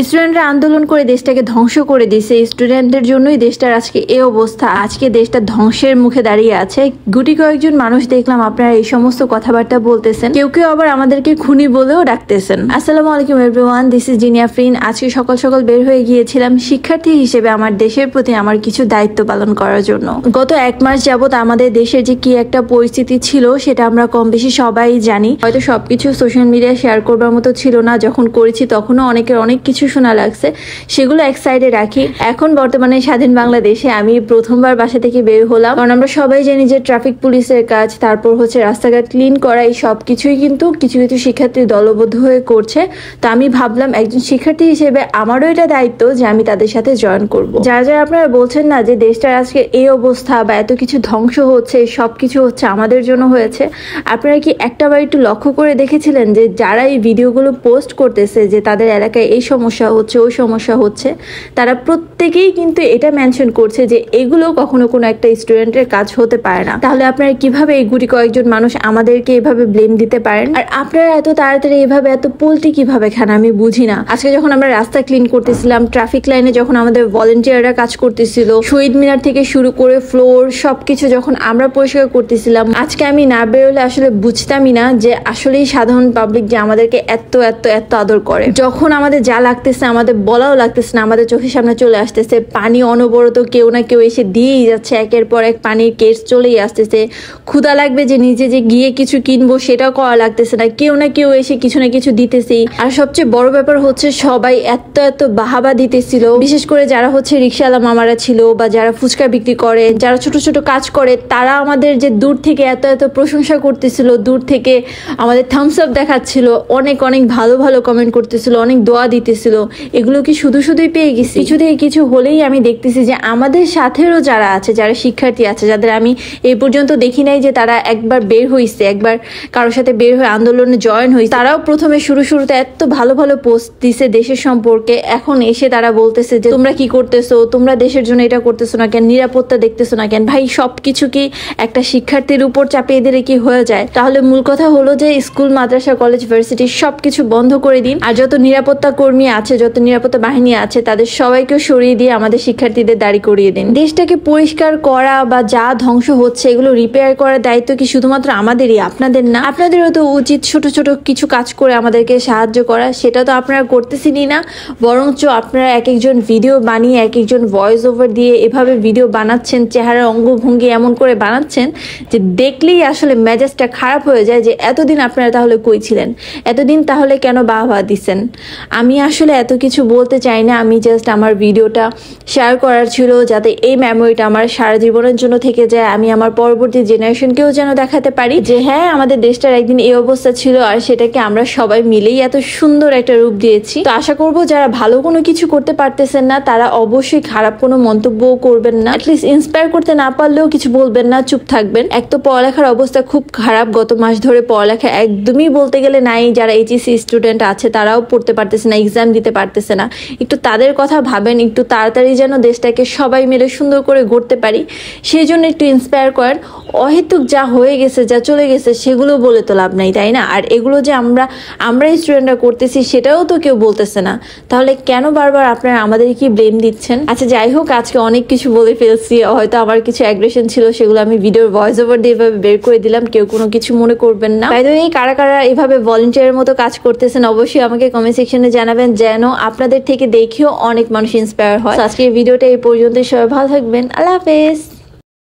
স্টুডেন্টরা আন্দোলন করে দেশটাকে ধ্বংস করে দিয়েছে। স্টুডেন্টদের জন্যই দেশটার আজকে এই অবস্থা। আজকে দেশটা ধ্বংসের মুখে দাঁড়িয়ে আছে। গুটি কয়েকজন মানুষ দেখলাম আপনারা এই সমস্ত কথাবার্তা বলতেছেন, কেউ কেউ আবার আমাদেরকে খুনি বলেও ডাকতেছেন। আসসালামু আলাইকুম এভরিওয়ান, দিস ইজ জিনিয়া ফ্রিন। আজকে সকাল সকাল বের হয়ে গিয়েছিলাম শিক্ষার্থী হিসেবে আমার দেশের প্রতি আমার কিছু দায়িত্ব পালন করার জন্য। গত 1 মাস যাবত আমাদের দেশের যে কি একটা পরিস্থিতি ছিল সেটা আমরা কম বেশি সবাই জানি। হয়তো সবকিছু সোশ্যাল মিডিয়ায় শেয়ার করবার মতো ছিল না, যখন করেছি তখনও অনেকের অনেক কিছু শোনা লাগছে, সেগুলো এক সাইডে রাখি। এখন বর্তমানে স্বাধীন বাংলাদেশে আমি প্রথমবার বাসা থেকে বের হলাম, কারণ আমরা সবাই জানি যে ট্রাফিক পুলিশের কাজ, তারপর হচ্ছে রাস্তাঘাট ক্লিন করা, এই সব কিছুই কিন্তু কিছু কিছু শিক্ষার্থী দলবদ্ধ হয়ে করছে। তো আমি ভাবলাম একজন শিক্ষার্থী হিসেবে আমারও এটা দায়িত্ব যে আমি তাদের সাথে জয়েন করব। যারা যারা আপনারা বলছেন না যে দেশটার আজকে এই অবস্থা বা এত কিছু ধ্বংস হচ্ছে, সব কিছু হচ্ছে আমাদের জন্য হয়েছে, আপনারা কি একটাবার একটু লক্ষ্য করে দেখেছিলেন যে যারা এই ভিডিওগুলো পোস্ট করতেছে যে তাদের এলাকায় এই সমস্যা হচ্ছে, ওই সমস্যা হচ্ছে, তারা প্রত্যেকেই কিন্তু এটা মেনশন করছে যে এগুলো কখনো কোনো একটা স্টুডেন্টের কাজ হতে পারে না। তাহলে আপনারা কিভাবে এই গুটি কয়েকজন মানুষ আমাদেরকে এভাবে ব্লেম দিতে পারেন? আর আপনারা এত তাড়াতাড়ি এভাবে এত পোল্টি কিভাবে খান আমি বুঝি না। আজকে যখন আমরা রাস্তা ক্লিন করতেছিলাম, ট্রাফিক লাইনে যখন আমাদের ভলেন্টিয়াররা কাজ করতেছিল, শহীদ মিনার থেকে শুরু করে ফ্লোর সবকিছু যখন আমরা পরিষ্কার করতেছিলাম, আজকে আমি না বেরোলে আসলে বুঝতামই না যে আসলেই সাধারণ পাবলিক যে আমাদেরকে এত এত এত আদর করে। যখন আমাদের যা লাগতেছে আমাদের বলাও লাগতেছে না, আমাদের চোখের সামনে চলে আসতেছে। পানি অনবরত কেউ না কেউ এসে দিয়েই যাচ্ছে, একের পর এক পানির কেস চলেই আসতেছে। ক্ষুধা লাগবে যে নিজে যে গিয়ে কিছু কিনবো সেটাও করা লাগতেছে না, কেউ না কেউ এসে কিছু না কিছু দিতেছেই। আর সবচেয়ে বড় ব্যাপার হচ্ছে সবাই এত এত বাহাবা দিতেছিল, বিশেষ করে যারা হচ্ছে রিক্সাওয়ালা মামারা ছিল বা যারা ফুচকা বিক্রি করে, যারা ছোট ছোট কাজ করে, তারা আমাদের যে দূর থেকে এত এত প্রশংসা করতেছিল, দূর থেকে আমাদের থামস আপ দেখাচ্ছিল, অনেক অনেক ভালো ভালো কমেন্ট করতেছিল, অনেক দোয়া দিতেছিল। এগুলো কি শুধু শুধুই পেয়ে গেছি? কিছু থেকে কিছু হলেই আমি দেখতেছি যে আমাদের সাথেও যারা আছে, যারা শিক্ষার্থী আছে, যাদের আমি এই পর্যন্ত দেখি নাই যে তারা একবার বের হইছে, একবার কারোর সাথে বের হয়ে আন্দোলনে জয়েন হয়েছে, তারাও প্রথমে শুরুতে এত ভালো ভালো পোস্ট দিছে দেশের সম্পর্কে। এখন এসে তারা বলতেছে যে তোমরা কি করতেছো, তোমরা দেশের জন্য এটা করতেছো না কেন, নিরাপত্তা দেখতেছো না কেন? ভাই, সবকিছু কি একটা শিক্ষার্থীর উপর চাপিয়ে দিলে কি হয়ে যায়? তাহলে মূল কথা হলো যে স্কুল, মাদ্রাসা, কলেজ, ভার্সিটি সবকিছু বন্ধ করে দিন, আর যত নিরাপত্তা কর্মী আছে, যত নিরাপত্তা বাহিনী আছে, তাদের সবাইকে সরিয়ে দিয়ে আমাদের শিক্ষার্থীদের দাঁড়ি করিয়ে দিন। দেশটাকে পরিষ্কার করা বা যা ধ্বংস হচ্ছে এগুলো রিপেয়ার করার দায়িত্ব কি শুধুমাত্র আমাদেরই, আপনাদের না? আপনাদেরও তো উচিত ছোট ছোট কিছু কাজ করে আমাদেরকে সাহায্য করা। সেটা তো আপনারা করতেছেনই না, বরঞ্চ আপনারা এক একজন ভিডিও বানিয়ে, এক একজন ভয়েস ওভার দিয়ে এভাবে ভিডিও বানাচ্ছেন, চেহারার অঙ্গভঙ্গি এমন করে বানাচ্ছেন যে দেখলেই আসলে মেজাজটা খারাপ হয়ে যায় যে এতদিন আপনারা তাহলে কই ছিলেন, এতদিন তাহলে কেন বাহবা দিচ্ছেন? আমি আসলে এত কিছু বলতে চাই না, আমি জাস্ট আমার ভিডিওটা শেয়ার করার ছিল যাতে এই মেমোরিটা আমার সারা জীবনের জন্য থেকে যায়। আমি আমার পরবর্তী জেনারেশনকেও যেন দেখাতে পারি যে হ্যাঁ, আমাদের দেশটার একদিন এই অবস্থা ছিল আর সেটাকে আমরা সবাই মিলেই এত সুন্দর একটা রূপ দিয়েছি। তো আশা করবো যারা ভালো কোনো কিছু করতে পারতেছেন না তারা অবশ্যই খারাপ কোনো মন্তব্যও করবেন না, অ্যাটলিস্ট ইন্সপায়ার করতে না পারলেও কিছু বলবেন না, চুপ থাকবেন। এক তো পড়ালেখার অবস্থা খুব খারাপ, গত মাস ধরে পড়ালেখা একদমই বলতে গেলে নাই। যারা এইচএসসি স্টুডেন্ট আছে তারাও পড়তে পারতেছে না, এক্সাম দিতে পারতেছে না। একটু তাদের কথা ভাবেন, একটু তাড়াতাড়ি যেন দেশটাকে সবাই মিলে সুন্দর করে গড়তে পারি, সেই জন্য একটু ইন্সপায়ার করেন। অহেতুক যা হয়ে গেছে, যা চলে গেছে সেগুলো বলে তো লাভ নাই, তাই না? আর এগুলো যে আমরা স্টুডেন্টরা করতেছি সেটাও তো কেউ বলতেছে না, তাহলে কেন বারবার আপনারা আমাদের কি ব্লেম দিচ্ছেন? আচ্ছা, যাই হোক, আজকে অনেক কিছু বলে ফেলছি, হয়তো আমার কিছু অ্যাগ্রেশন ছিল, সেগুলো আমি ভিডিওর ভয়েস ওভার দিয়ে এভাবে বের করে দিলাম, কেউ কোনো কিছু মনে করবেন না। বাই দ্য ওয়ে, কারা কারা এভাবে ভলেন্টিয়ারের মতো কাজ করতেছেন অবশ্যই আমাকে কমেন্ট সেকশনে জানাবেন, যেন আপনাদের থেকে দেখেও অনেক মানুষ ইন্সপায়ার হয়। আজকে এই ভিডিওটা এই পর্যন্তই, সবাই ভালো থাকবেন, আল্লাহ হাফেজ।